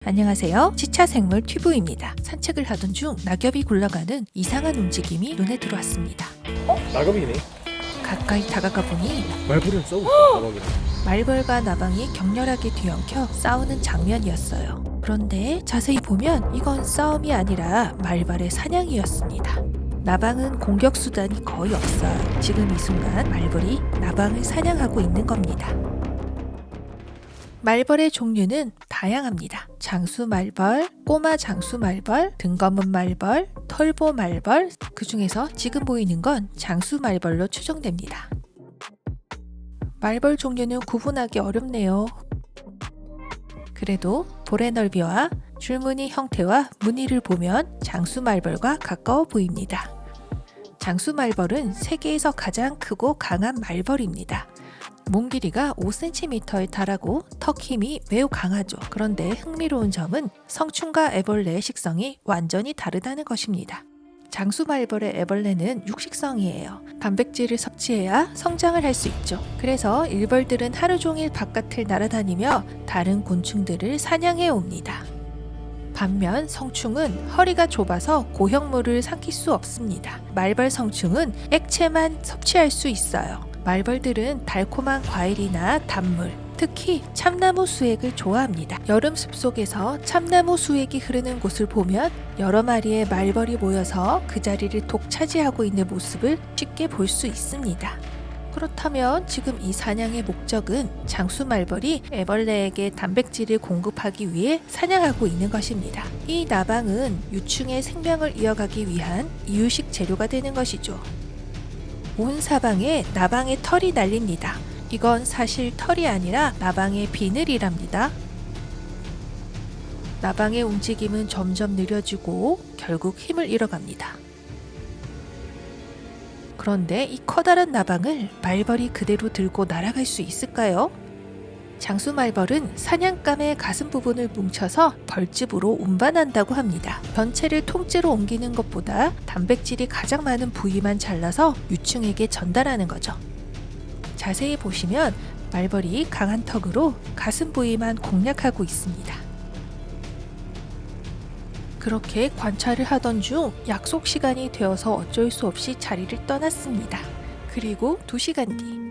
안녕하세요. 치차생물 튜브입니다. 산책을 하던 중 낙엽이 굴러가는 이상한 움직임이 눈에 들어왔습니다. 낙엽이네. 가까이 다가가 보니 말벌이랑 싸우고 있어. 나박이랑. 말벌과 나방이 격렬하게 뒤엉켜 싸우는 장면이었어요. 그런데 자세히 보면 이건 싸움이 아니라 말벌의 사냥이었습니다. 나방은 공격 수단이 거의 없어요. 지금 이 순간 말벌이 나방을 사냥하고 있는 겁니다. 말벌의 종류는 다양합니다. 장수말벌, 꼬마 장수말벌, 등검은 말벌, 털보말벌, 그 중에서 지금 보이는 건 장수말벌로 추정됩니다. 말벌 종류는 구분하기 어렵네요. 그래도 볼의 넓이와 줄무늬 형태와 무늬를 보면 장수말벌과 가까워 보입니다. 장수말벌은 세계에서 가장 크고 강한 말벌입니다. 몸 길이가 5cm에 달하고 턱 힘이 매우 강하죠. 그런데 흥미로운 점은 성충과 애벌레의 식성이 완전히 다르다는 것입니다. 장수말벌의 애벌레는 육식성이에요. 단백질을 섭취해야 성장을 할 수 있죠. 그래서 일벌들은 하루 종일 바깥을 날아다니며 다른 곤충들을 사냥해 옵니다. 반면 성충은 허리가 좁아서 고형물을 삼킬 수 없습니다. 말벌 성충은 액체만 섭취할 수 있어요. 말벌들은 달콤한 과일이나 단물, 특히 참나무 수액을 좋아합니다. 여름 숲속에서 참나무 수액이 흐르는 곳을 보면 여러 마리의 말벌이 모여서 그 자리를 독차지하고 있는 모습을 쉽게 볼 수 있습니다. 그렇다면 지금 이 사냥의 목적은 장수말벌이 애벌레에게 단백질을 공급하기 위해 사냥하고 있는 것입니다. 이 나방은 유충의 생명을 이어가기 위한 이유식 재료가 되는 것이죠. 온 사방에 나방의 털이 날립니다. 이건 사실 털이 아니라 나방의 비늘이랍니다. 나방의 움직임은 점점 느려지고 결국 힘을 잃어갑니다. 그런데 이 커다란 나방을 말벌이 그대로 들고 날아갈 수 있을까요? 장수말벌은 사냥감의 가슴 부분을 뭉쳐서 벌집으로 운반한다고 합니다. 전체를 통째로 옮기는 것보다 단백질이 가장 많은 부위만 잘라서 유충에게 전달하는 거죠. 자세히 보시면 말벌이 강한 턱으로 가슴 부위만 공략하고 있습니다. 그렇게 관찰을 하던 중 약속 시간이 되어서 어쩔 수 없이 자리를 떠났습니다. 그리고 2시간 뒤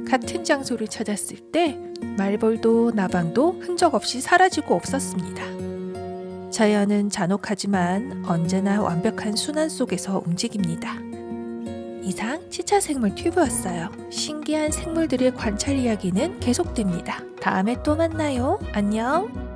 같은 장소를 찾았을 때 말벌도 나방도 흔적 없이 사라지고 없었습니다. 자연은 잔혹하지만 언제나 완벽한 순환 속에서 움직입니다. 이상 치차생물 튜브였어요. 신기한 생물들의 관찰 이야기는 계속됩니다. 다음에 또 만나요. 안녕.